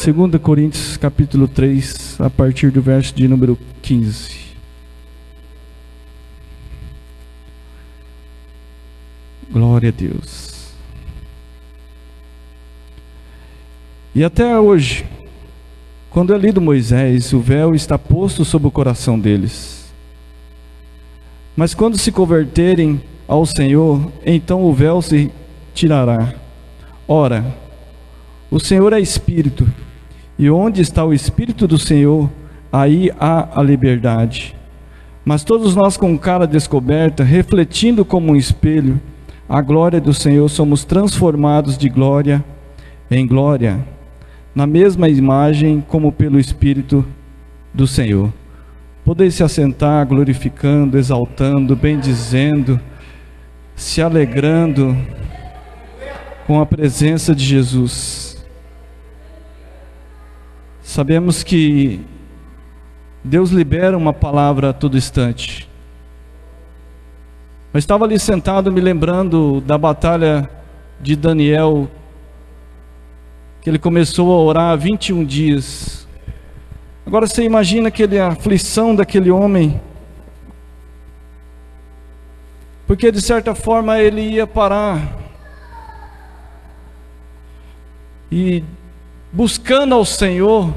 2 Coríntios capítulo 3, a partir do verso de número 15. Glória a Deus. E até hoje, quando é lido Moisés, o véu está posto sobre o coração deles. Mas quando se converterem ao Senhor, então o véu se tirará. Ora, o Senhor é Espírito, e onde está o Espírito do Senhor, aí há a liberdade. Mas todos nós com cara descoberta, refletindo como um espelho a glória do Senhor, somos transformados de glória em glória, na mesma imagem como pelo Espírito do Senhor. Podeis se assentar glorificando, exaltando, bendizendo, se alegrando com a presença de Jesus. Sabemos que Deus libera uma palavra a todo instante. Eu estava ali sentado me lembrando da batalha de Daniel, que ele começou a orar há 21 dias. Agora você imagina a aflição daquele homem, porque de certa forma ele ia parar, e buscando ao Senhor,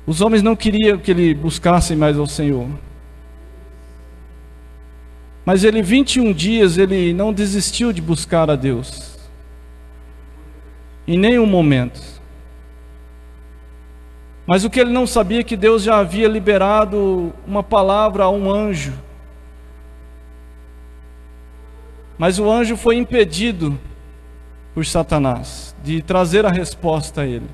os homens não queriam que ele buscasse mais ao Senhor. Mas ele, 21 dias, ele não desistiu de buscar a Deus. Em nenhum momento. Mas o que ele não sabia é que Deus já havia liberado uma palavra a um anjo. Mas o anjo foi impedido por Satanás de trazer a resposta a ele.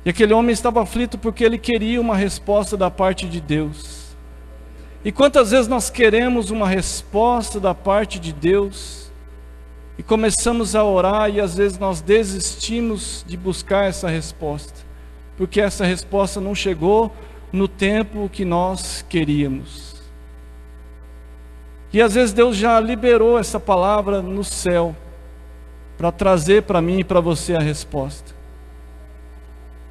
E aquele homem estava aflito porque ele queria uma resposta da parte de Deus. E quantas vezes nós queremos uma resposta da parte de Deus e começamos a orar e às vezes nós desistimos de buscar essa resposta, porque essa resposta não chegou no tempo que nós queríamos. E às vezes Deus já liberou essa palavra no céu para trazer para mim e para você a resposta.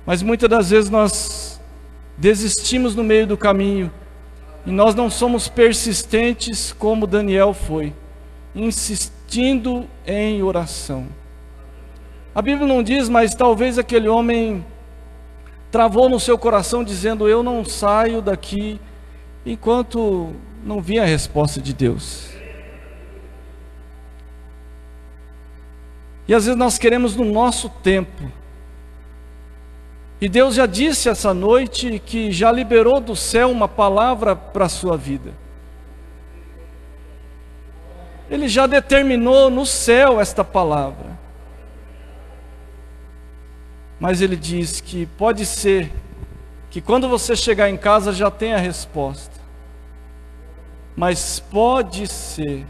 Mas muitas das vezes nós desistimos no meio do caminho e nós não somos persistentes como Daniel foi, insistindo em oração. A Bíblia não diz, mas talvez aquele homem travou no seu coração dizendo: eu não saio daqui enquanto não vir a resposta de Deus. E às vezes nós queremos no nosso tempo. E Deus já disse essa noite que já liberou do céu uma palavra para a sua vida. Ele já determinou no céu esta palavra. Mas Ele diz que pode ser que quando você chegar em casa já tenha a resposta. Mas pode ser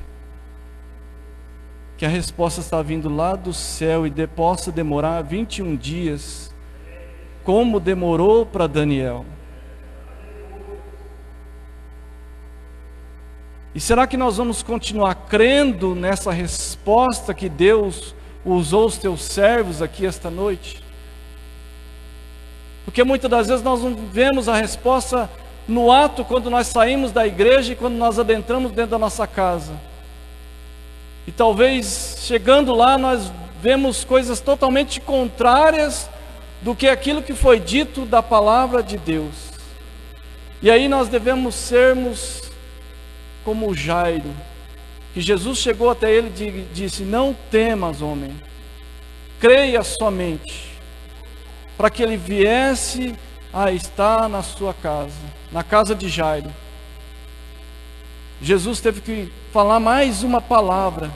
que a resposta está vindo lá do céu e possa demorar 21 dias, como demorou para Daniel. E será que nós vamos continuar crendo nessa resposta que Deus usou os teus servos aqui esta noite? Porque muitas das vezes nós não vemos a resposta no ato quando nós saímos da igreja e quando nós adentramos dentro da nossa casa. E talvez chegando lá nós vemos coisas totalmente contrárias do que aquilo que foi dito da palavra de Deus. E aí nós devemos sermos como Jairo, que Jesus chegou até ele e disse: não temas, homem, creia somente, para que ele viesse a estar na sua casa, na casa de Jairo. Jesus teve que falar mais uma palavra,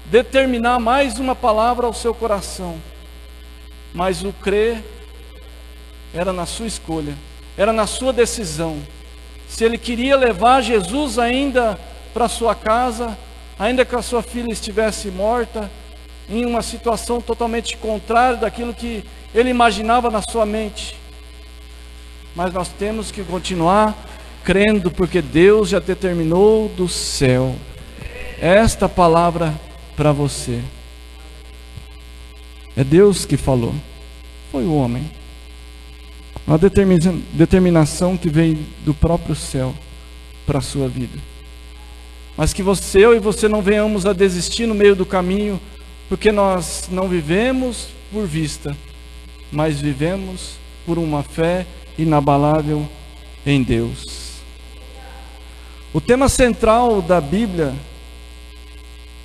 determinar mais uma palavra ao seu coração, mas o crer era na sua escolha, era na sua decisão. Se ele queria levar Jesus ainda para sua casa, ainda que a sua filha estivesse morta, em uma situação totalmente contrária daquilo que ele imaginava na sua mente. Mas nós temos que continuar crendo, porque Deus já determinou do céu esta palavra para você. É Deus que falou. Foi o homem. Uma determinação que vem do próprio céu para a sua vida. Mas que eu e você não venhamos a desistir no meio do caminho, porque nós não vivemos por vista, mas vivemos por uma fé inabalável em Deus. O tema central da Bíblia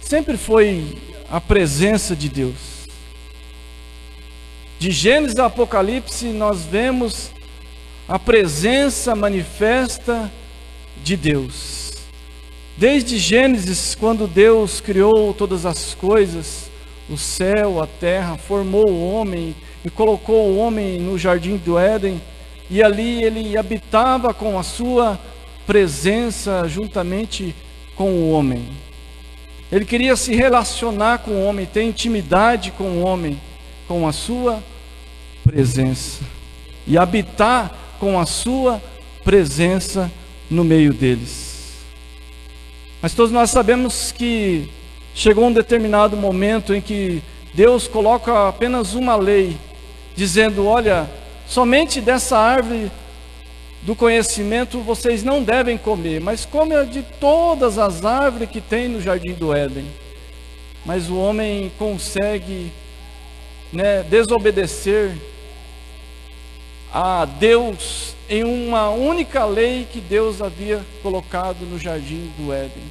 sempre foi a presença de Deus. De Gênesis a Apocalipse, nós vemos a presença manifesta de Deus. Desde Gênesis, quando Deus criou todas as coisas, o céu, a terra, formou o homem e colocou o homem no jardim do Éden, e ali ele habitava com a sua presença juntamente com o homem. Ele queria se relacionar com o homem, ter intimidade com o homem, com a sua presença, e habitar com a sua presença no meio deles. Mas todos nós sabemos que chegou um determinado momento em que Deus coloca apenas uma lei, dizendo: olha, somente dessa árvore do conhecimento vocês não devem comer, mas come de todas as árvores que tem no jardim do Éden. Mas o homem consegue desobedecer a Deus em uma única lei que Deus havia colocado no jardim do Éden.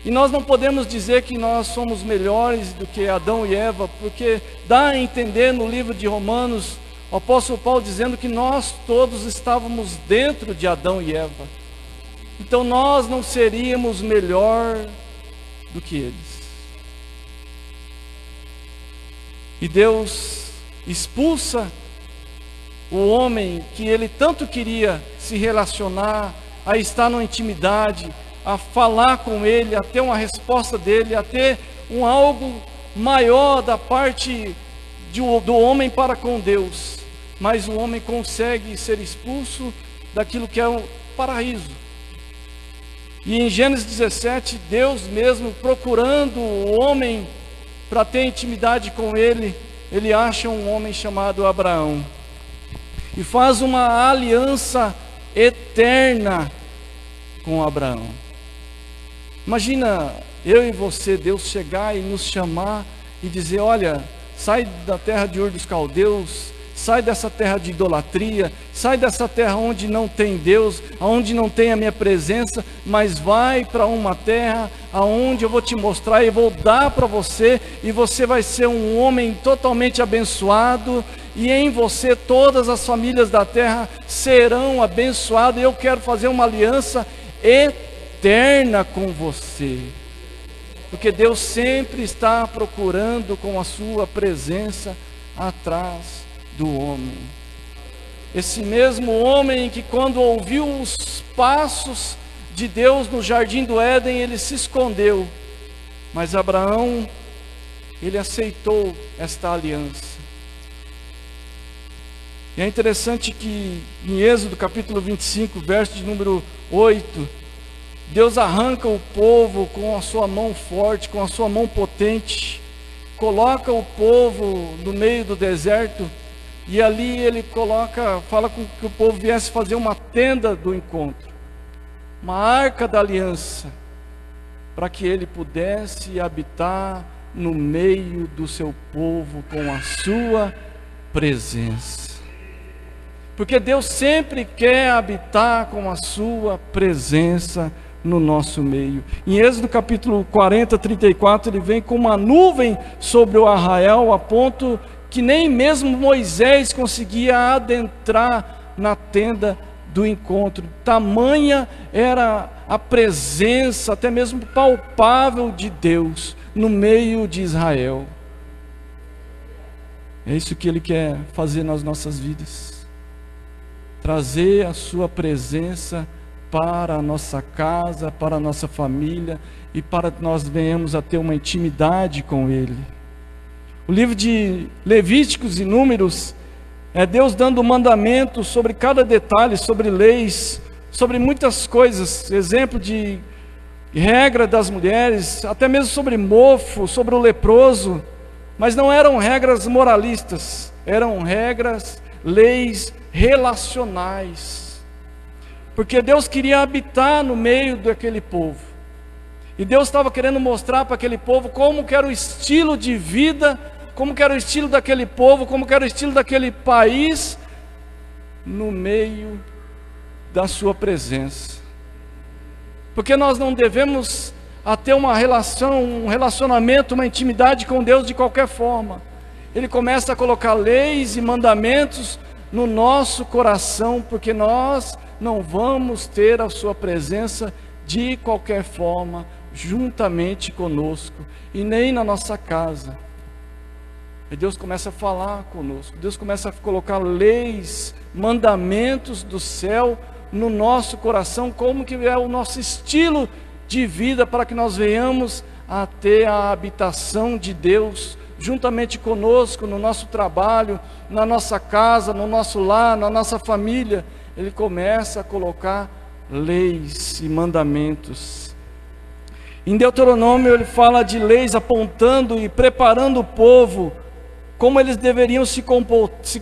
E nós não podemos dizer que nós somos melhores do que Adão e Eva, porque dá a entender no livro de Romanos, o apóstolo Paulo dizendo que nós todos estávamos dentro de Adão e Eva. Então nós não seríamos melhor do que eles. E Deus expulsa o homem que ele tanto queria se relacionar, a estar numa intimidade, a falar com ele, a ter uma resposta dele, a ter algo maior da parte do homem para com Deus. Mas o homem consegue ser expulso daquilo que é o paraíso. E em Gênesis 17, Deus mesmo procurando o homem para ter intimidade com ele, ele acha um homem chamado Abraão e faz uma aliança eterna com Abraão. Imagina eu e você, Deus chegar e nos chamar e dizer: olha, sai da terra de Ur dos Caldeus, sai dessa terra de idolatria, sai dessa terra onde não tem Deus, onde não tem a minha presença, mas vai para uma terra aonde eu vou te mostrar e vou dar para você, e você vai ser um homem totalmente abençoado, e em você todas as famílias da terra serão abençoadas, e eu quero fazer uma aliança eterna com você. Porque Deus sempre está procurando com a sua presença atrás do homem. Esse mesmo homem que, quando ouviu os passos de Deus no jardim do Éden, ele se escondeu. Mas Abraão, ele aceitou esta aliança. E é interessante que em Êxodo capítulo 25, verso de número 8, Deus arranca o povo com a sua mão forte, com a sua mão potente, coloca o povo no meio do deserto, e ali ele fala com que o povo viesse fazer uma tenda do encontro, uma arca da aliança, para que ele pudesse habitar no meio do seu povo com a sua presença. Porque Deus sempre quer habitar com a sua presença no nosso meio. Em Êxodo capítulo 40, 34, ele vem com uma nuvem sobre o arraial, a ponto que nem mesmo Moisés conseguia adentrar na tenda do encontro. Tamanha era a presença, até mesmo palpável, de Deus no meio de Israel. É isso que Ele quer fazer nas nossas vidas. Trazer a sua presença para a nossa casa, para a nossa família, e para que nós venhamos a ter uma intimidade com Ele. O livro de Levíticos e Números é Deus dando mandamentos sobre cada detalhe, sobre leis, sobre muitas coisas, exemplo de regra das mulheres, até mesmo sobre mofo, sobre o leproso. Mas não eram regras moralistas, eram regras, leis relacionais. Porque Deus queria habitar no meio daquele povo. E Deus estava querendo mostrar para aquele povo como que era o estilo de vida, como que era o estilo daquele povo, como que era o estilo daquele país, no meio da sua presença. Porque nós não devemos ter uma relação, um relacionamento, uma intimidade com Deus de qualquer forma. Ele começa a colocar leis e mandamentos no nosso coração, porque nós não vamos ter a sua presença de qualquer forma, juntamente conosco, e nem na nossa casa. E Deus começa a falar conosco, Deus começa a colocar leis, mandamentos do céu no nosso coração, como que é o nosso estilo de vida, para que nós venhamos a ter a habitação de Deus juntamente conosco, no nosso trabalho, na nossa casa, no nosso lar, na nossa família. Ele começa a colocar leis e mandamentos. Em Deuteronômio ele fala de leis apontando e preparando o povo, como eles deveriam se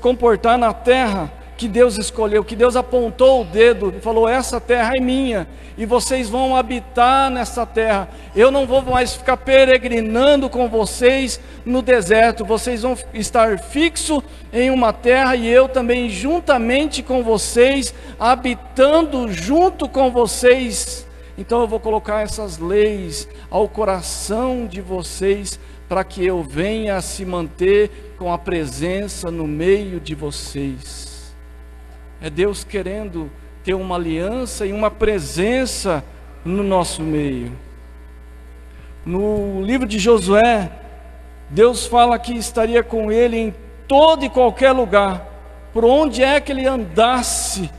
comportar na terra que Deus escolheu, que Deus apontou o dedo e falou: essa terra é minha, e vocês vão habitar nessa terra. Eu não vou mais ficar peregrinando com vocês no deserto, vocês vão estar fixos em uma terra, e eu também juntamente com vocês, habitando junto com vocês. Então eu vou colocar essas leis ao coração de vocês, para que eu venha a se manter com a presença no meio de vocês. É Deus querendo ter uma aliança e uma presença no nosso meio. No livro de Josué, Deus fala que estaria com ele em todo e qualquer lugar, por onde é que ele andasse.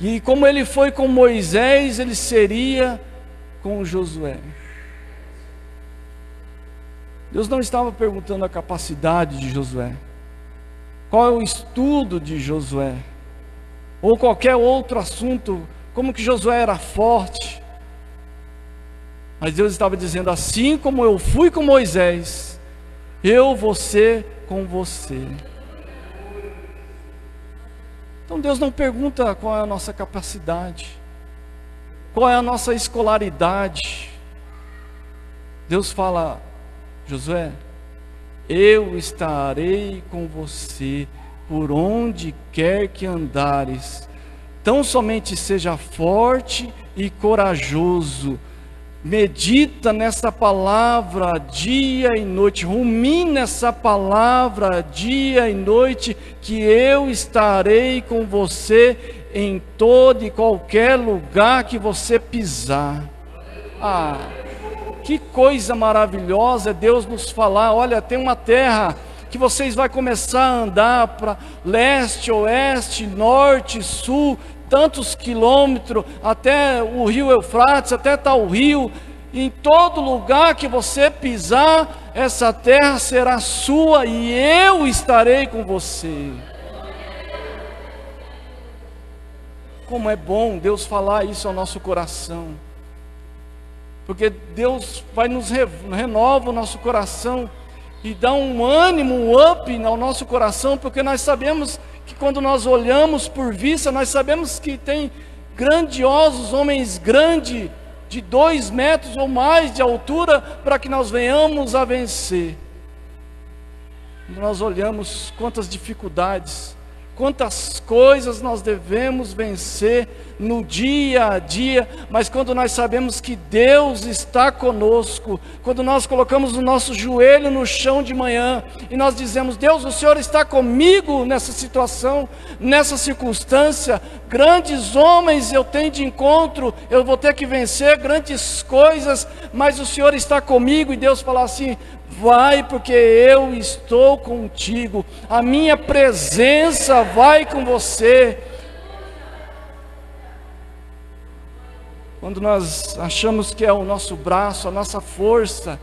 E como ele foi com Moisés, ele seria com Josué. Deus não estava perguntando a capacidade de Josué, qual é o estudo de Josué, ou qualquer outro assunto, como que Josué era forte. Mas Deus estava dizendo: assim como eu fui com Moisés, eu vou ser com você. Então Deus não pergunta qual é a nossa capacidade, qual é a nossa escolaridade. Deus fala: Josué, eu estarei com você por onde quer que andares. Tão somente seja forte e corajoso. Medita nessa palavra dia e noite, rumina essa palavra dia e noite, que eu estarei com você em todo e qualquer lugar que você pisar. Que coisa maravilhosa é Deus nos falar: olha, tem uma terra que vocês vão começar a andar para leste, oeste, norte, sul, tantos quilômetros, até o rio Eufrates, até tal rio. Em todo lugar que você pisar, essa terra será sua, e eu estarei com você. Como é bom Deus falar isso ao nosso coração, porque Deus vai nos renova o nosso coração e dá um ânimo, um up ao nosso coração, porque nós sabemos que quando nós olhamos por vista, nós sabemos que tem grandiosos homens grandes, de 2 metros ou mais de altura, para que nós venhamos a vencer. Quando nós olhamos quantas dificuldades, quantas coisas nós devemos vencer no dia a dia, mas quando nós sabemos que Deus está conosco, quando nós colocamos o nosso joelho no chão de manhã e nós dizemos: Deus, o Senhor está comigo nessa situação, nessa circunstância, grandes homens eu tenho de encontro, eu vou ter que vencer grandes coisas, mas o Senhor está comigo. E Deus fala assim: vai, porque eu estou contigo, a minha presença vai com você. Quando nós achamos que é o nosso braço, a nossa força,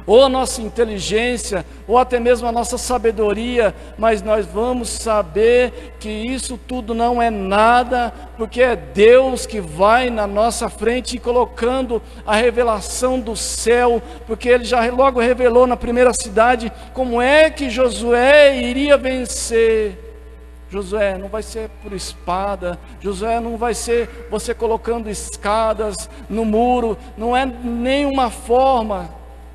ou a nossa inteligência, ou até mesmo a nossa sabedoria, mas nós vamos saber que isso tudo não é nada, porque é Deus que vai na nossa frente e colocando a revelação do céu, porque Ele já logo revelou na primeira cidade como é que Josué iria vencer. Josué, não vai ser por espada, Josué, não vai ser você colocando escadas no muro, não é nenhuma forma,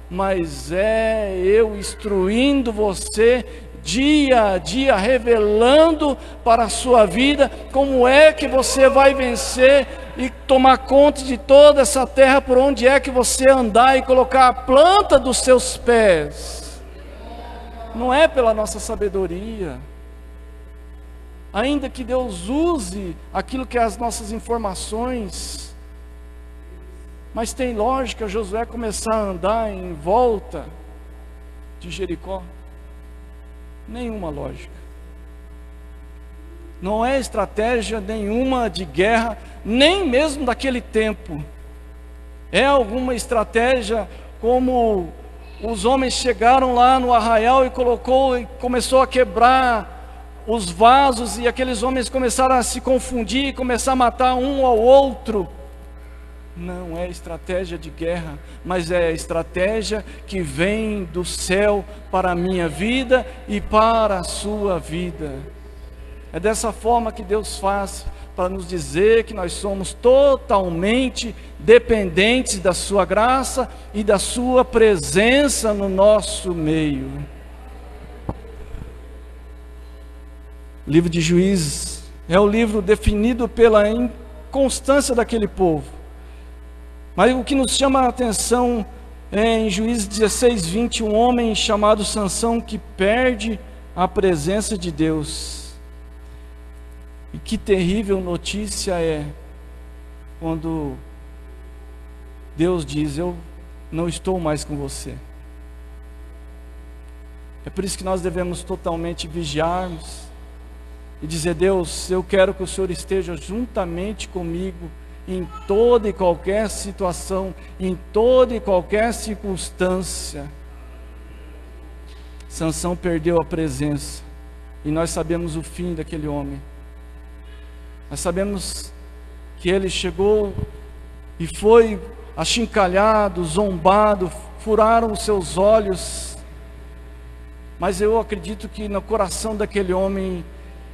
mas é eu instruindo você dia a dia, revelando para a sua vida como é que você vai vencer e tomar conta de toda essa terra por onde é que você andar e colocar a planta dos seus pés. Não é pela nossa sabedoria. Ainda que Deus use aquilo que é as nossas informações, mas tem lógica Josué começar a andar em volta de Jericó? Nenhuma lógica. Não é estratégia nenhuma de guerra, nem mesmo daquele tempo. É alguma estratégia como os homens chegaram lá no arraial e começou a quebrar os vasos, e aqueles homens começaram a se confundir, começar a matar um ao outro. Não é estratégia de guerra, mas é estratégia que vem do céu para a minha vida e para a sua vida. É dessa forma que Deus faz, para nos dizer que nós somos totalmente dependentes da sua graça e da sua presença no nosso meio. O livro de Juízes é o livro definido pela inconstância daquele povo. Mas o que nos chama a atenção é em Juízes 16:20, um homem chamado Sansão que perde a presença de Deus. E que terrível notícia é quando Deus diz: eu não estou mais com você. É por isso que nós devemos totalmente vigiarmos e dizer: Deus, eu quero que o Senhor esteja juntamente comigo em toda e qualquer situação, em toda e qualquer circunstância. Sansão perdeu a presença, e nós sabemos o fim daquele homem. Nós sabemos que ele chegou e foi achincalhado, zombado, furaram os seus olhos, mas eu acredito que no coração daquele homem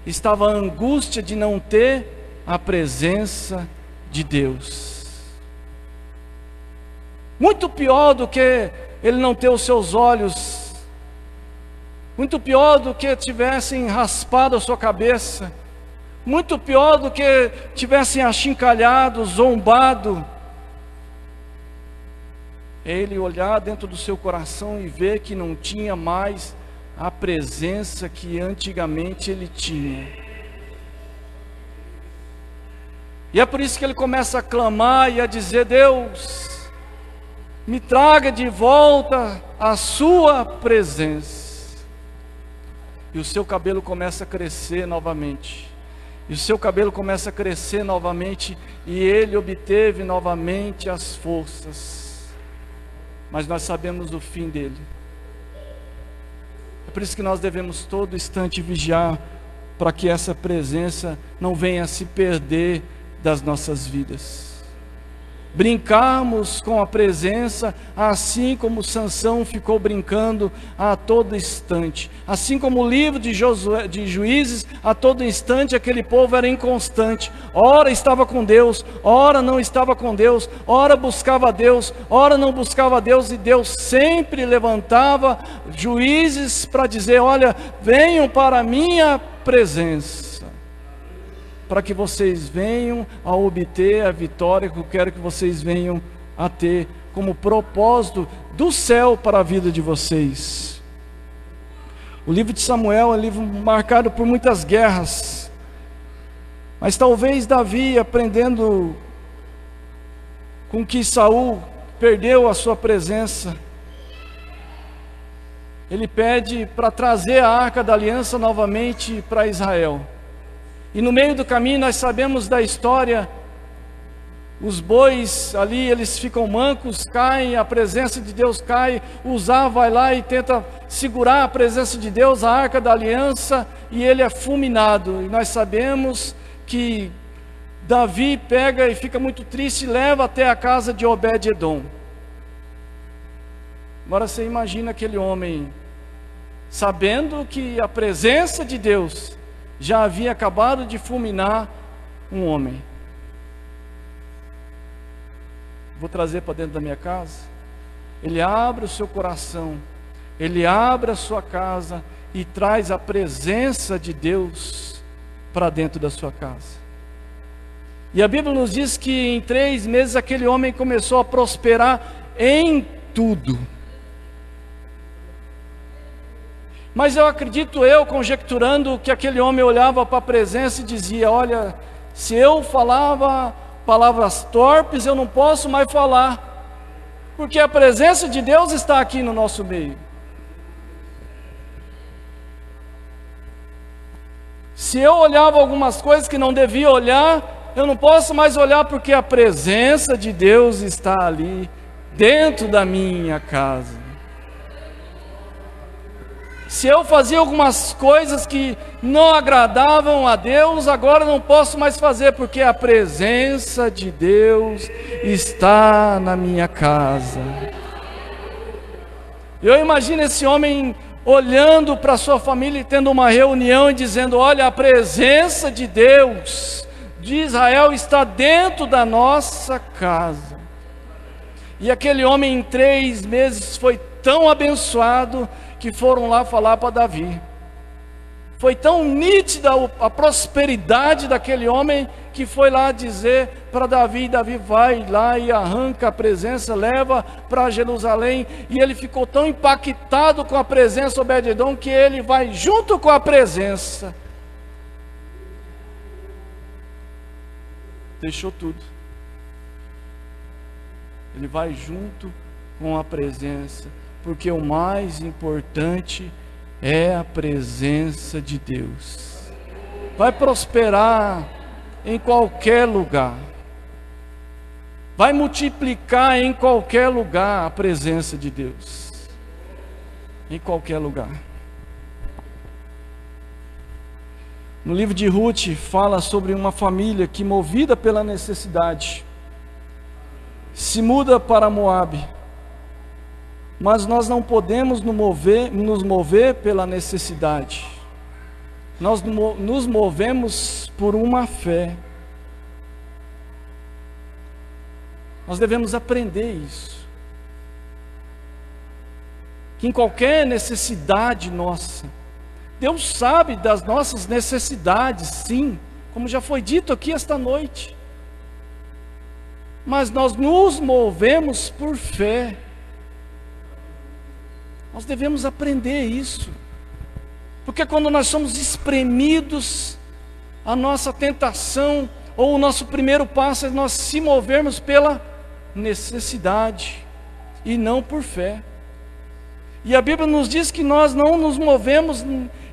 estava a angústia de não ter a presença de Deus. Muito pior do que ele não ter os seus olhos, muito pior do que tivessem raspado a sua cabeça, muito pior do que tivessem achincalhado, zombado, é ele olhar dentro do seu coração e ver que não tinha mais a presença que antigamente ele tinha. E é por isso que ele começa a clamar e a dizer: Deus, me traga de volta a sua presença. E o seu cabelo começa a crescer novamente. E o seu cabelo começa a crescer novamente, e ele obteve novamente as forças. Mas nós sabemos o fim dele. É por isso que nós devemos todo instante vigiar, para que essa presença não venha a se perder das nossas vidas. Brincarmos com a presença, assim como Sansão ficou brincando a todo instante. Assim como o livro de Juízes, a todo instante aquele povo era inconstante. Ora estava com Deus, ora não estava com Deus, ora buscava Deus, ora não buscava Deus, e Deus sempre levantava juízes para dizer: olha, venham para a minha presença, para que vocês venham a obter a vitória que eu quero que vocês venham a ter como propósito do céu para a vida de vocês. O livro de Samuel é um livro marcado por muitas guerras, mas talvez Davi, aprendendo com que Saul perdeu a sua presença, ele pede para trazer a arca da aliança novamente para Israel. E no meio do caminho nós sabemos da história Os bois ali, eles ficam mancos, caem, a presença de Deus cai, Uzá vai lá e tenta segurar a presença de Deus, a arca da aliança, e ele é fulminado. E nós sabemos que Davi pega e fica muito triste e leva até a casa de Obed-edom. Agora você imagina aquele homem, sabendo que a presença de Deus já havia acabado de fulminar um homem. Vou trazer para dentro da minha casa. Ele abre o seu coração, ele abre a sua casa e traz a presença de Deus para dentro da sua casa. E a Bíblia nos diz que em 3 meses aquele homem começou a prosperar em tudo. Mas eu acredito, conjecturando, que aquele homem olhava para a presença e dizia: olha, se eu falava palavras torpes, eu não posso mais falar, porque a presença de Deus está aqui no nosso meio. Se eu olhava algumas coisas que não devia olhar, eu não posso mais olhar, porque a presença de Deus está ali dentro da minha casa. Se eu fazia algumas coisas que não agradavam a Deus, agora não posso mais fazer, porque a presença de Deus está na minha casa. Eu imagino esse homem olhando para sua família e tendo uma reunião e dizendo: olha, a presença de Deus de Israel está dentro da nossa casa. E aquele homem em 3 meses foi tão abençoado que foram lá falar para Davi. Foi tão nítida a prosperidade daquele homem que foi lá dizer para Davi. Davi vai lá e arranca a presença, leva para Jerusalém, e ele ficou tão impactado com a presença de Obed-edom que ele vai junto com a presença. Deixou tudo. Ele vai junto com a presença, porque o mais importante é a presença de Deus. Vai prosperar em qualquer lugar, vai multiplicar em qualquer lugar a presença de Deus, em qualquer lugar. No livro de Ruth fala sobre uma família que, movida pela necessidade, se muda para Moabe. Mas nós não podemos nos mover pela necessidade. Nós nos movemos por uma fé. Nós devemos aprender isso. Que em qualquer necessidade nossa, Deus sabe das nossas necessidades, sim, como já foi dito aqui esta noite. Mas nós nos movemos por fé. Nós devemos aprender isso, porque quando nós somos espremidos, a nossa tentação, ou o nosso primeiro passo é nós se movermos pela necessidade, e não por fé. E a Bíblia nos diz que nós não nos movemos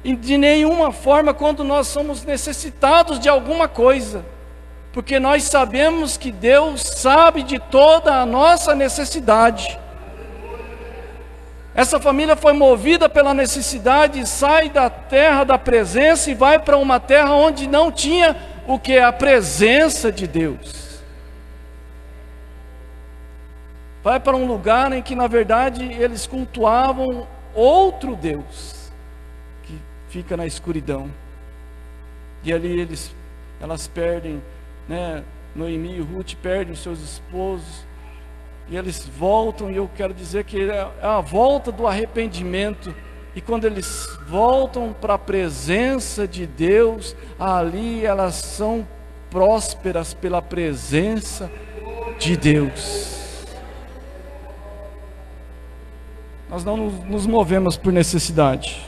de nenhuma forma quando nós somos necessitados de alguma coisa, porque nós sabemos que Deus sabe de toda a nossa necessidade. Essa família foi movida pela necessidade, sai da terra da presença e vai para uma terra onde não tinha o que? A presença de Deus. Vai para um lugar em que na verdade eles cultuavam outro Deus, que fica na escuridão. E ali elas perdem, Noemi e Ruth perdem os seus esposos. E eles voltam, e eu quero dizer que é a volta do arrependimento. E quando eles voltam para a presença de Deus, ali elas são prósperas pela presença de Deus. Nós não nos movemos por necessidade.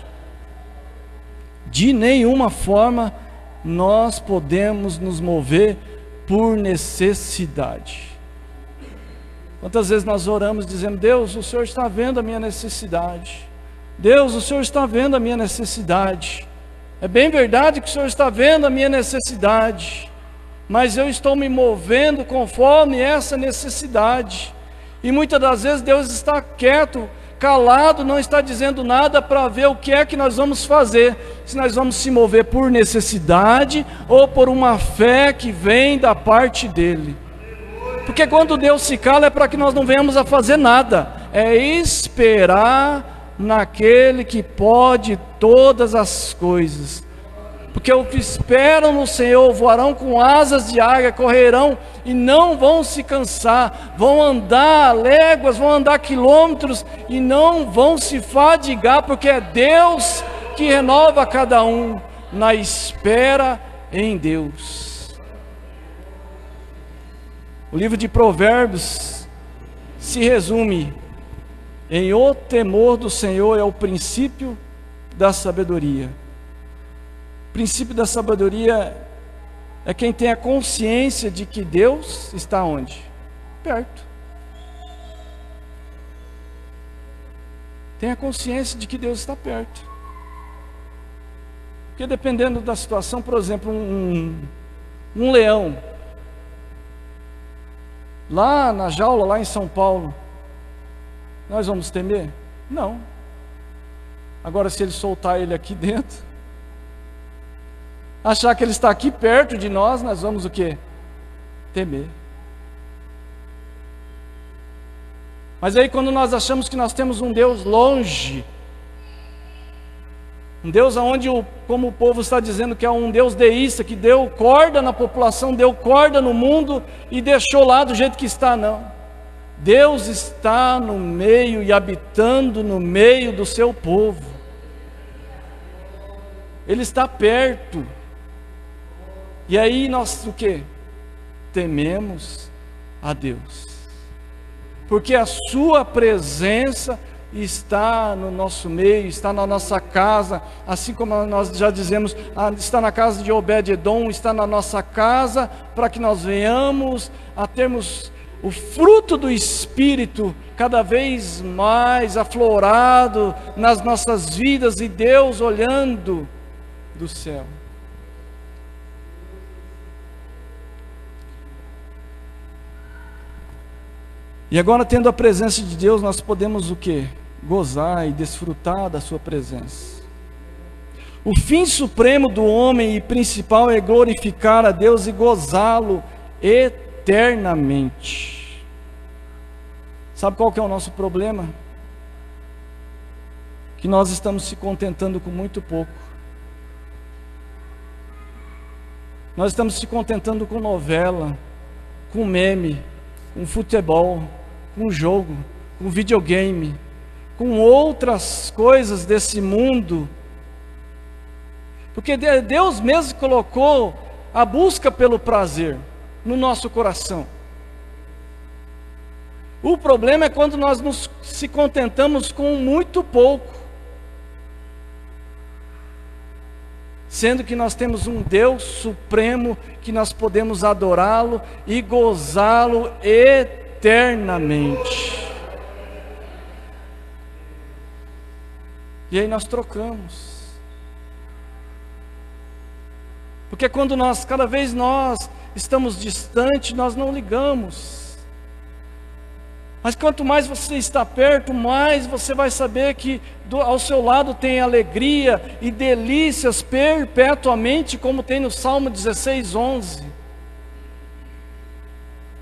De nenhuma forma nós podemos nos mover por necessidade. Quantas vezes nós oramos dizendo: Deus, o Senhor está vendo a minha necessidade. Deus, o Senhor está vendo a minha necessidade. É bem verdade que o Senhor está vendo a minha necessidade. mas eu estou me movendo conforme essa necessidade. E muitas das vezes Deus está quieto, calado, não está dizendo nada para ver o que é que nós vamos fazer, se nós vamos se mover por necessidade ou por uma fé que vem da parte dele. Porque quando Deus se cala é para que nós não venhamos a fazer nada, é esperar naquele que pode todas as coisas. Porque os que esperam no Senhor voarão com asas de águia, correrão e não vão se cansar, vão andar léguas, vão andar quilômetros e não vão se fadigar, porque é Deus que renova cada um na espera em Deus. O livro de Provérbios se resume em: o temor do Senhor é o princípio da sabedoria. O princípio da sabedoria é quem tem a consciência de que Deus está onde? Perto. Tem a consciência de que Deus está perto. Porque dependendo da situação, por exemplo, um leão, lá na jaula, lá em São Paulo, nós vamos temer? Não. Agora, se ele soltar ele aqui dentro, achar que ele está aqui perto de nós, nós vamos o quê? Temer. Mas aí quando nós achamos que nós temos um Deus longe, um Deus aonde, como o povo está dizendo, que é um Deus deísta, que deu corda na população, deu corda no mundo e deixou lá do jeito que está, não. Deus está no meio e habitando no meio do seu povo. Ele está perto. E aí nós o que? Tememos a Deus, porque a sua presença está no nosso meio, está na nossa casa, assim como nós já dizemos, está na casa de Obed-edom, está na nossa casa, para que nós venhamos a termos o fruto do Espírito cada vez mais aflorado nas nossas vidas, e Deus olhando do céu. E agora, tendo a presença de Deus, nós podemos o quê? Gozar e desfrutar da sua presença. O fim supremo do homem e principal é glorificar a Deus e gozá-lo eternamente. Sabe qual que é o nosso problema? Que nós estamos se contentando com muito pouco. Nós estamos se contentando com novela, com meme, com futebol, com jogo, com videogame, com outras coisas desse mundo. Porque Deus mesmo colocou a busca pelo prazer no nosso coração. O problema é quando nós se contentamos com muito pouco, sendo que nós temos um Deus supremo que nós podemos adorá-lo e gozá-lo eternamente. E aí nós trocamos. Porque quando cada vez nós estamos distantes, nós não ligamos. Mas quanto mais você está perto, mais você vai saber que ao seu lado tem alegria e delícias perpetuamente, como tem no Salmo 16:11.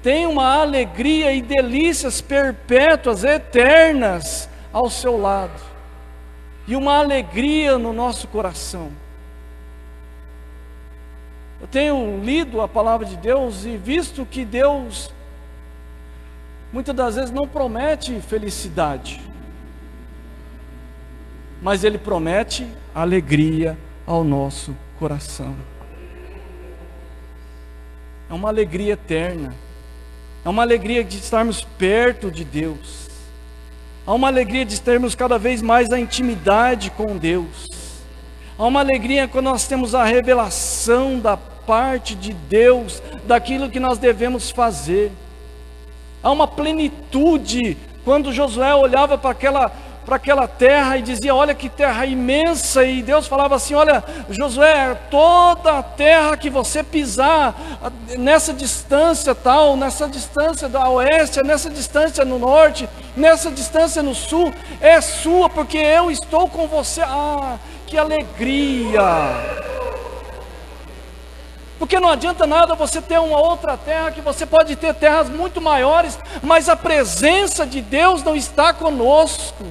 Tem uma alegria e delícias perpétuas, eternas ao seu lado. E uma alegria no nosso coração. Eu tenho lido a palavra de Deus e visto que Deus muitas das vezes não promete felicidade, mas Ele promete alegria ao nosso coração. É uma alegria eterna, é uma alegria de estarmos perto de Deus, há uma alegria de termos cada vez mais a intimidade com Deus, há uma alegria quando nós temos a revelação da parte de Deus, daquilo que nós devemos fazer. Há uma plenitude, quando Josué olhava para para aquela terra e dizia: olha que terra imensa, e Deus falava assim: olha, Josué, toda a terra que você pisar, nessa distância tal, nessa distância da oeste, nessa distância no norte, nessa distância no sul, é sua, porque eu estou com você. Ah, que alegria! Porque não adianta nada você ter uma outra terra, que você pode ter terras muito maiores, mas a presença de Deus não está conosco.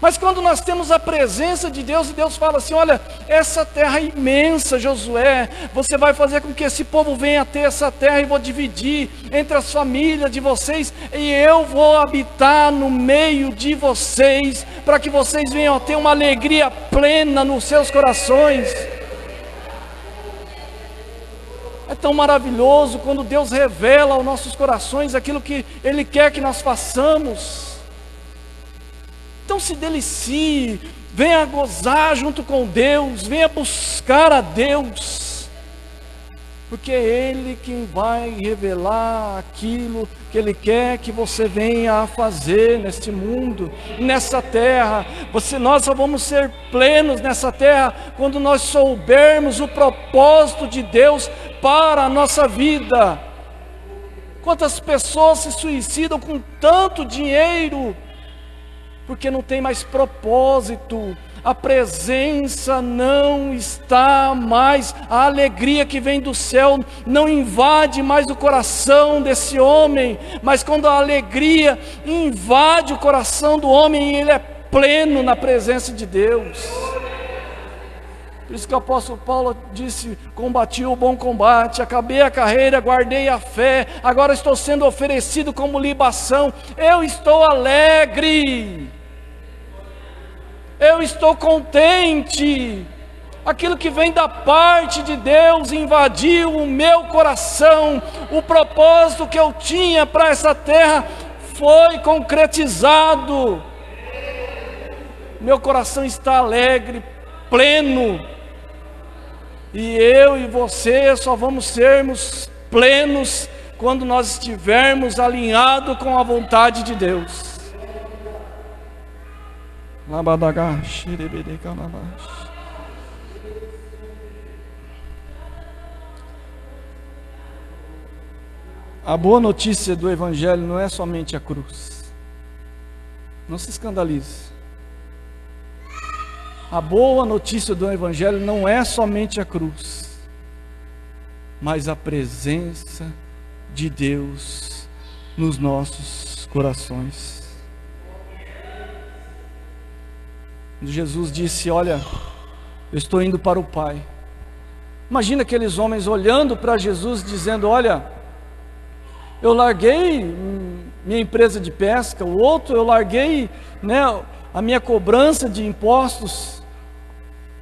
Mas quando nós temos a presença de Deus, e Deus fala assim: olha, essa terra é imensa, Josué, você vai fazer com que esse povo venha ter essa terra, e vou dividir entre as famílias de vocês, e eu vou habitar no meio de vocês, para que vocês venham a ter uma alegria plena nos seus corações. É tão maravilhoso quando Deus revela aos nossos corações aquilo que Ele quer que nós façamos. Então se delicie, venha gozar junto com Deus, venha buscar a Deus, porque é Ele quem vai revelar aquilo que Ele quer que você venha a fazer neste mundo, nessa terra. Nós só vamos ser plenos nessa terra quando nós soubermos o propósito de Deus para a nossa vida. Quantas pessoas se suicidam com tanto dinheiro, porque não tem mais propósito, a presença não está mais, a alegria que vem do céu não invade mais o coração desse homem, mas quando a alegria invade o coração do homem, ele é pleno na presença de Deus. Por isso que o apóstolo Paulo disse: combati o bom combate, acabei a carreira, guardei a fé, agora estou sendo oferecido como libação. Eu estou alegre, eu estou contente. Aquilo que vem da parte de Deus invadiu o meu coração. O propósito que eu tinha para essa terra foi concretizado. Meu coração está alegre, pleno. E eu e você só vamos sermos plenos quando nós estivermos alinhados com a vontade de Deus. A boa notícia do Evangelho não é somente a cruz. Não se escandalize. A boa notícia do Evangelho não é somente a cruz, mas a presença de Deus nos nossos corações. Jesus disse: olha, eu estou indo para o Pai. Imagina aqueles homens olhando para Jesus dizendo: olha, eu larguei minha empresa de pesca, o outro eu larguei, a minha cobrança de impostos.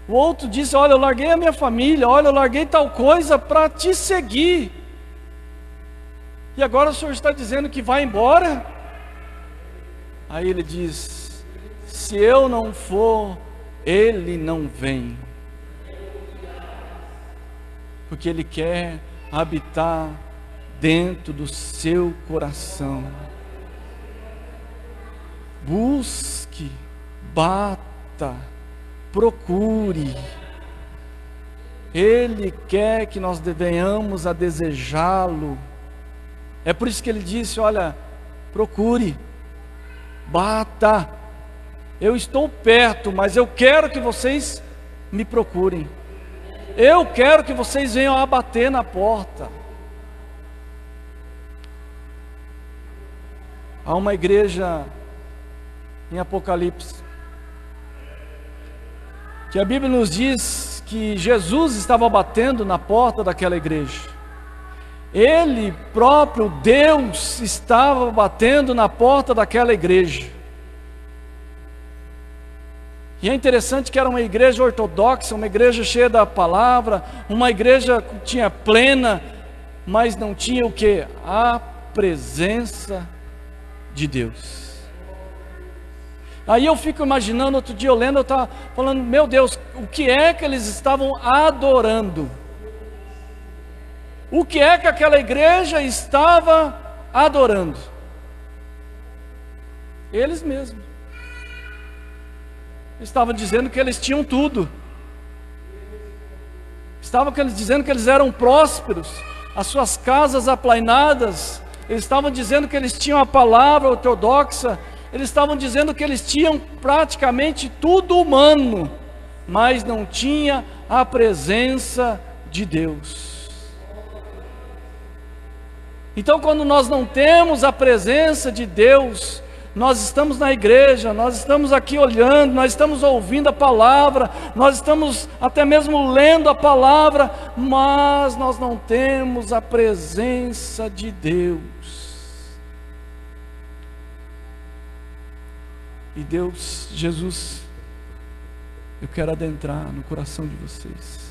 O outro disse: olha, eu larguei a minha família, olha, eu larguei tal coisa para te seguir. E agora o Senhor está dizendo que vai embora? Aí ele diz: se eu não for, ele não vem. Porque ele quer habitar dentro do seu coração. Busque, bata, procure. Ele quer que nós venhamos a desejá-lo. É por isso que ele disse: olha, procure, bata. Eu estou perto, mas eu quero que vocês me procurem. Eu quero que vocês venham a bater na porta. Há uma igreja em Apocalipse, que a Bíblia nos diz que Jesus estava batendo na porta daquela igreja. Ele próprio, Deus, estava batendo na porta daquela igreja. E é interessante que era uma igreja ortodoxa, uma igreja cheia da palavra, uma igreja que tinha plena, mas não tinha o que? A presença de Deus. Aí eu fico imaginando, outro dia eu lendo, eu estava falando: meu Deus, o que é que eles estavam adorando? O que é que aquela igreja estava adorando? Eles mesmos. Estavam dizendo que eles tinham tudo. Estavam dizendo que eles eram prósperos, as suas casas aplainadas. Eles estavam dizendo que eles tinham a palavra ortodoxa. Eles estavam dizendo que eles tinham praticamente tudo humano, mas não tinha a presença de Deus. Então, quando nós não temos a presença de Deus, nós estamos na igreja, nós estamos aqui olhando, nós estamos ouvindo a palavra, nós estamos até mesmo lendo a palavra, mas nós não temos a presença de Deus. E Deus, Jesus, eu quero adentrar no coração de vocês.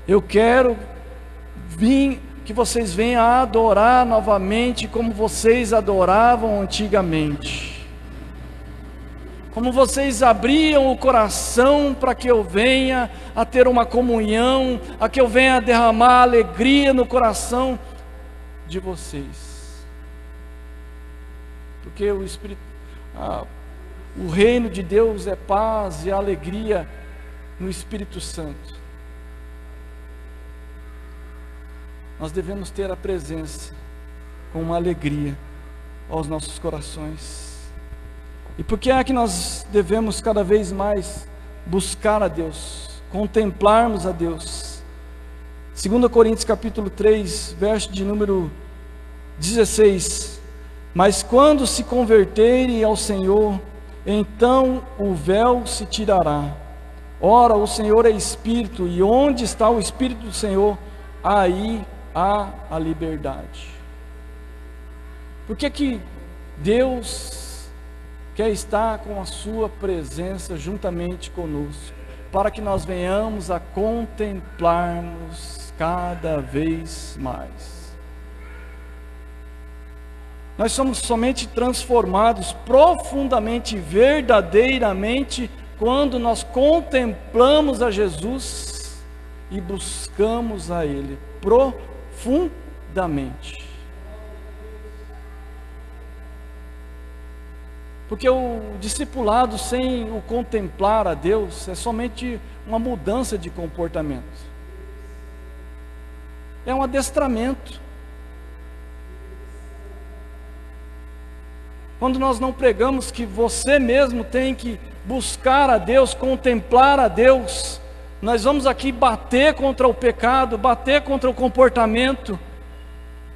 Eu quero que vocês venham a adorar novamente como vocês adoravam antigamente. Como vocês abriam o coração para que eu venha a ter uma comunhão, a que eu venha a derramar alegria no coração de vocês. Porque o reino de Deus é paz e alegria no Espírito Santo. Nós devemos ter a presença com uma alegria aos nossos corações. E por que é que nós devemos cada vez mais buscar a Deus, contemplarmos a Deus? 2 Coríntios capítulo 3, verso de número 16. Mas quando se converterem ao Senhor, então o véu se tirará. Ora, o Senhor é Espírito, e onde está o Espírito do Senhor, aí há a liberdade. Por que Deus quer estar com a sua presença juntamente conosco? Para que nós venhamos a contemplarmos cada vez mais. Nós somos somente transformados profundamente, verdadeiramente, quando nós contemplamos a Jesus e buscamos a Ele profundamente. Porque o discipulado sem o contemplar a Deus é somente uma mudança de comportamento. É um adestramento. Quando nós não pregamos que você mesmo tem que buscar a Deus, contemplar a Deus, nós vamos aqui bater contra o pecado, bater contra o comportamento,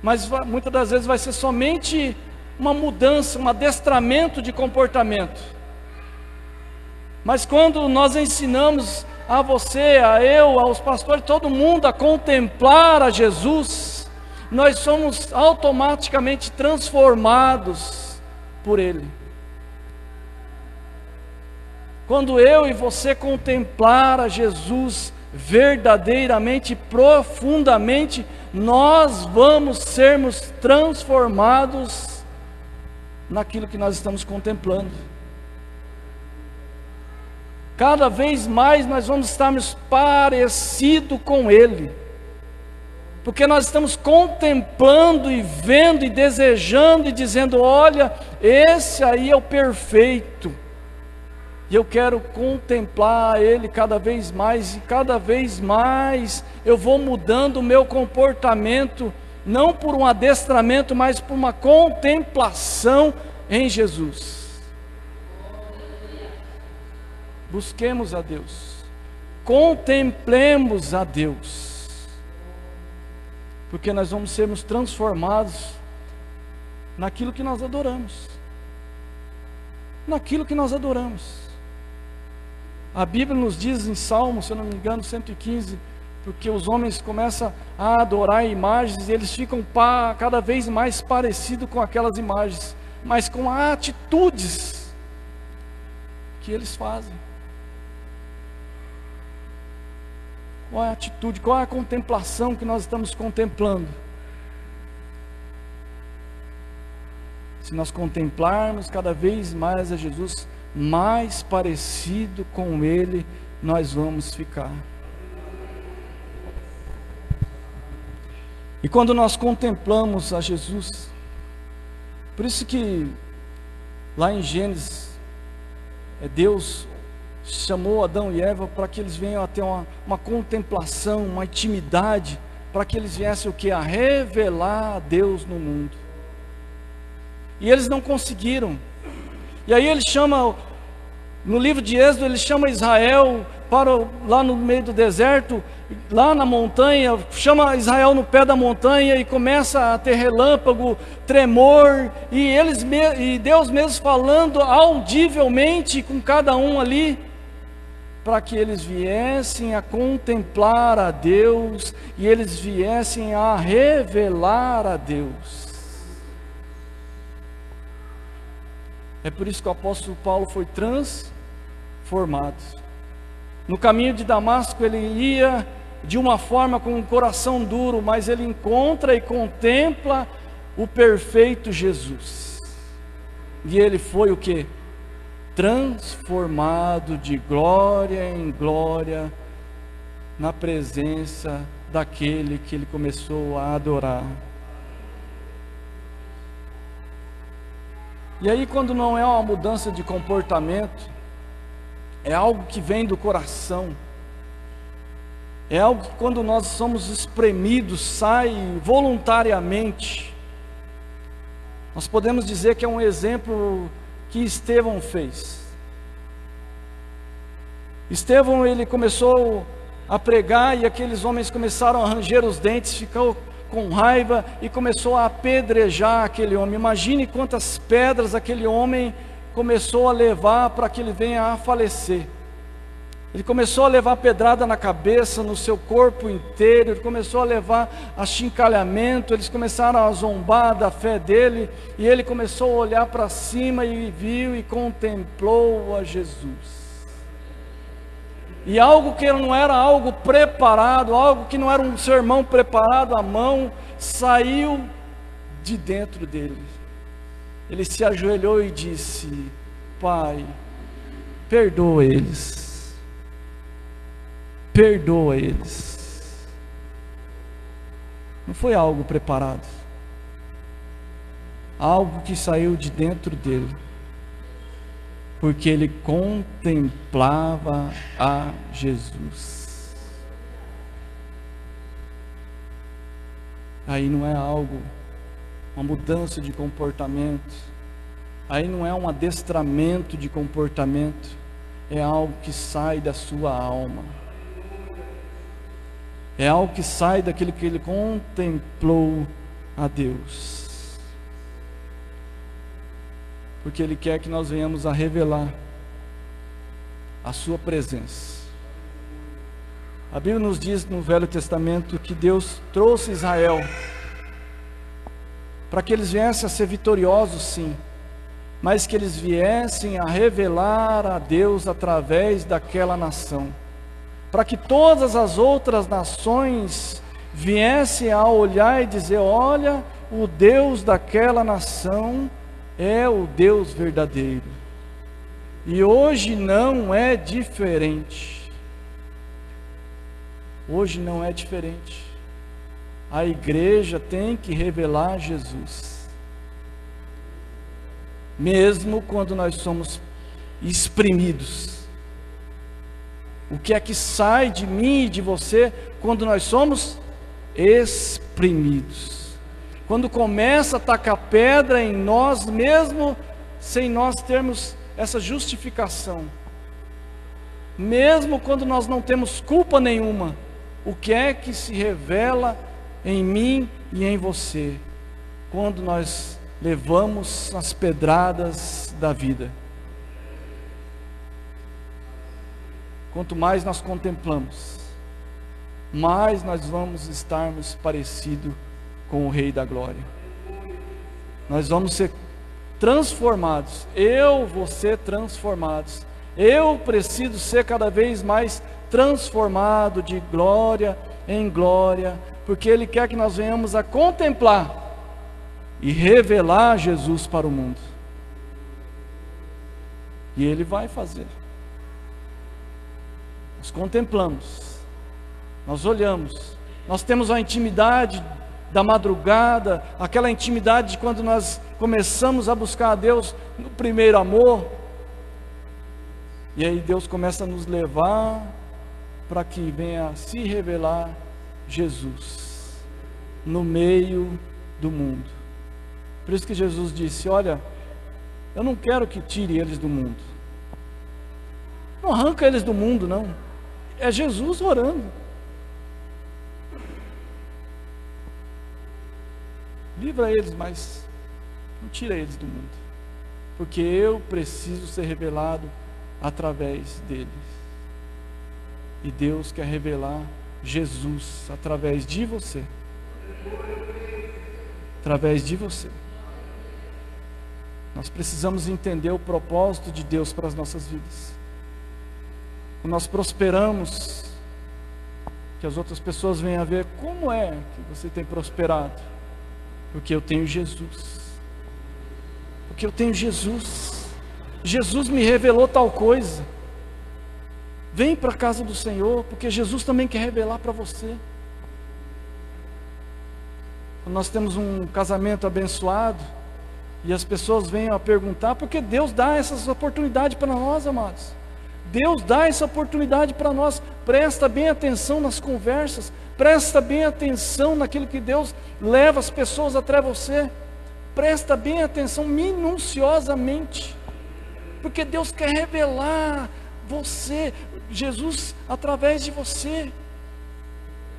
mas muitas das vezes vai ser somente uma mudança, um adestramento de comportamento. Mas quando nós ensinamos a você, a eu, aos pastores, todo mundo a contemplar a Jesus, nós somos automaticamente transformados por Ele. Quando eu e você contemplar a Jesus verdadeiramente, profundamente, nós vamos sermos transformados naquilo que nós estamos contemplando. Cada vez mais nós vamos estarmos parecidos com Ele, porque nós estamos contemplando e vendo e desejando e dizendo: olha, esse aí é o perfeito. E eu quero contemplar Ele cada vez mais, e cada vez mais eu vou mudando o meu comportamento, não por um adestramento, mas por uma contemplação em Jesus. Busquemos a Deus, contemplemos a Deus, porque nós vamos sermos transformados naquilo que nós adoramos. Naquilo que nós adoramos. A Bíblia nos diz em Salmo, se eu não me engano, 115, porque os homens começam a adorar imagens e eles ficam cada vez mais parecidos com aquelas imagens, mas com atitudes que eles fazem. Qual é a atitude, qual é a contemplação que nós estamos contemplando? Se nós contemplarmos cada vez mais a Jesus, mais parecido com Ele nós vamos ficar. E quando nós contemplamos a Jesus, por isso que Lá em Gênesis, Deus chamou Adão e Eva para que eles venham a ter uma contemplação, uma intimidade, para que eles viessem o que? A revelar a Deus no mundo. E eles não conseguiram. E aí ele chama, no livro de Êxodo, ele chama Israel lá no meio do deserto, lá na montanha, chama Israel no pé da montanha e começa a ter relâmpago, tremor, e Deus mesmo falando audivelmente com cada um ali, para que eles viessem a contemplar a Deus, e eles viessem a revelar a Deus. É por isso que o apóstolo Paulo foi transformado. No caminho de Damasco ele ia de uma forma com um coração duro, mas ele encontra e contempla o perfeito Jesus. E ele foi o que? Transformado de glória em glória na presença daquele que ele começou a adorar. E aí, quando não é uma mudança de comportamento, é algo que vem do coração, é algo que quando nós somos espremidos, sai voluntariamente. Nós podemos dizer que é um exemplo que Estevão fez. Estevão, ele começou a pregar e aqueles homens começaram a ranger os dentes, ficou com raiva e começou a apedrejar aquele homem. Imagine quantas pedras aquele homem começou a levar para que ele venha a falecer. Ele começou a levar pedrada na cabeça, no seu corpo inteiro, ele começou a levar achincalhamento, eles começaram a zombar da fé dele, e ele começou a olhar para cima e viu e contemplou a Jesus. E algo que não era algo preparado, algo que não era um sermão preparado à mão, saiu de dentro dele. Ele se ajoelhou e disse: Pai, perdoa eles, perdoa eles. Não foi algo preparado, algo que saiu de dentro dele, porque ele contemplava a Jesus. Aí não é algo, uma mudança de comportamento, aí não é um adestramento de comportamento, é algo que sai da sua alma, é algo que sai daquele que ele contemplou a Deus. Porque Ele quer que nós venhamos a revelar a sua presença. A Bíblia nos diz no Velho Testamento que Deus trouxe Israel para que eles viessem a ser vitoriosos, sim, mas que eles viessem a revelar a Deus através daquela nação, para que todas as outras nações viessem a olhar e dizer: olha, o Deus daquela nação é o Deus verdadeiro. E hoje não é diferente. Hoje não é diferente. A igreja tem que revelar Jesus. Mesmo quando nós somos exprimidos. O que é que sai de mim e de você quando nós somos exprimidos? Quando começa a tacar pedra em nós mesmo, sem nós termos essa justificação. Mesmo quando nós não temos culpa nenhuma, o que é que se revela em mim e em você? Quando nós levamos as pedradas da vida. Quanto mais nós contemplamos, mais nós vamos estarmos parecidos com o Rei da Glória. Nós vamos ser transformados. Eu vou ser transformados. Eu preciso ser cada vez mais transformado de glória em glória, porque Ele quer que nós venhamos a contemplar e revelar Jesus para o mundo. E Ele vai fazer. Nós contemplamos, nós olhamos, nós temos uma intimidade da madrugada, aquela intimidade de quando nós começamos a buscar a Deus no primeiro amor. E aí Deus começa a nos levar para que venha se revelar Jesus no meio do mundo. Por isso que Jesus disse: olha, eu não quero que tire eles do mundo. Não arranca eles do mundo, não. É Jesus orando. Livra eles, mas não tira eles do mundo. Porque eu preciso ser revelado através deles. E Deus quer revelar Jesus através de você. Através de você. Nós precisamos entender o propósito de Deus para as nossas vidas. Quando nós prosperamos, que as outras pessoas venham a ver como é que você tem prosperado. Porque eu tenho Jesus. Porque eu tenho Jesus. Jesus me revelou tal coisa. Vem para a casa do Senhor, porque Jesus também quer revelar para você. Quando nós temos um casamento abençoado, e as pessoas vêm a perguntar, porque Deus dá essas oportunidades para nós, amados. Deus dá essa oportunidade para nós. Presta bem atenção nas conversas, presta bem atenção naquilo que Deus leva as pessoas até você. Presta bem atenção minuciosamente, porque Deus quer revelar você, Jesus, através de você.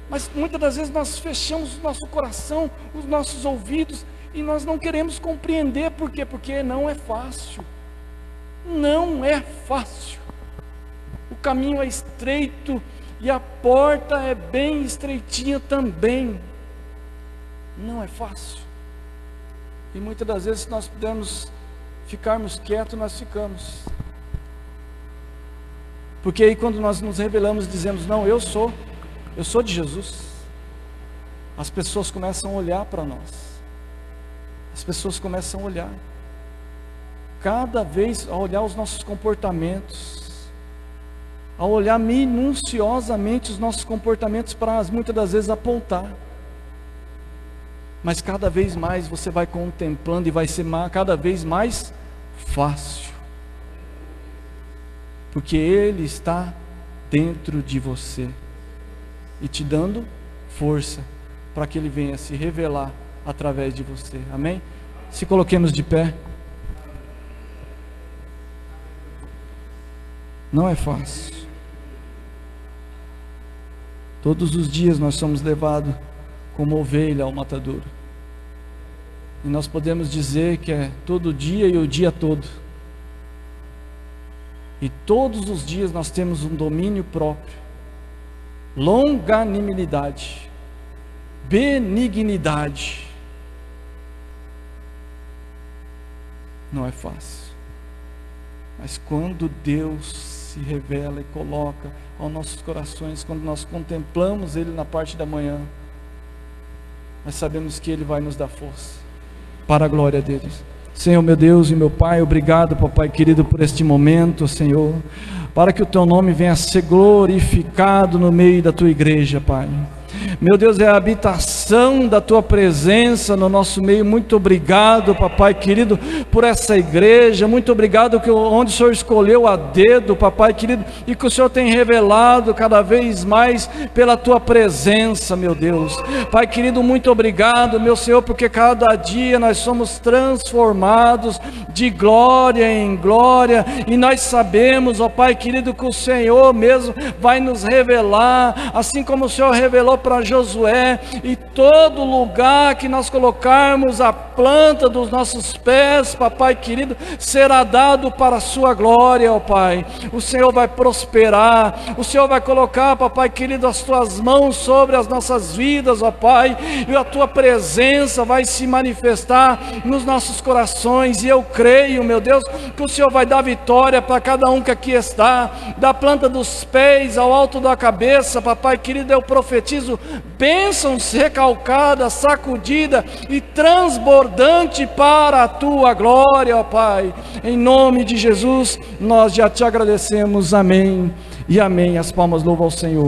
Mas muitas das vezes nós fechamos o nosso coração, os nossos ouvidos, e nós não queremos compreender. Por quê? Porque não é fácil. Não é fácil. O caminho é estreito e a porta é bem estreitinha também. Não é fácil. E muitas das vezes, se nós pudermos ficarmos quietos, nós ficamos. Porque aí quando nós nos revelamos, dizemos: não, eu sou de Jesus. As pessoas começam a olhar para nós. As pessoas começam a olhar. Cada vez a olhar os nossos comportamentos, a olhar minuciosamente os nossos comportamentos para muitas das vezes apontar. Mas cada vez mais você vai contemplando e vai ser cada vez mais fácil. Porque Ele está dentro de você e te dando força para que Ele venha se revelar através de você. Amém? Se coloquemos de pé. Não é fácil. Todos os dias nós somos levados como ovelha ao matadouro. E nós podemos dizer que é todo dia e o dia todo. E todos os dias nós temos um domínio próprio, longanimidade, benignidade. Não é fácil. Mas quando Deus se revela e coloca aos nossos corações, quando nós contemplamos Ele na parte da manhã, nós sabemos que Ele vai nos dar força, para a glória dele. Senhor, meu Deus e meu Pai, obrigado, papai querido, por este momento, Senhor, para que o Teu nome venha a ser glorificado no meio da Tua igreja, Pai. Meu Deus, é a habitação da Tua presença no nosso meio. Muito obrigado, papai querido, por essa igreja. Muito obrigado onde o Senhor escolheu a dedo, papai querido, e que o Senhor tem revelado cada vez mais pela Tua presença, meu Deus. Pai querido, muito obrigado, meu Senhor, porque cada dia nós somos transformados de glória em glória, e nós sabemos, ó Pai querido, que o Senhor mesmo vai nos revelar, assim como o Senhor revelou para Josué, e todo lugar que nós colocarmos a planta dos nossos pés, papai querido, será dado para a sua glória, ó Pai. O Senhor vai prosperar, o Senhor vai colocar, papai querido, as Tuas mãos sobre as nossas vidas, ó Pai, e a Tua presença vai se manifestar nos nossos corações, e eu creio, meu Deus, que o Senhor vai dar vitória para cada um que aqui está, da planta dos pés ao alto da cabeça, papai querido. Eu profetizo bênçãos recalcadas, sacudida e transbordante para a Tua glória, ó Pai. Em nome de Jesus, nós já Te agradecemos. Amém e amém. As palmas louvam ao Senhor.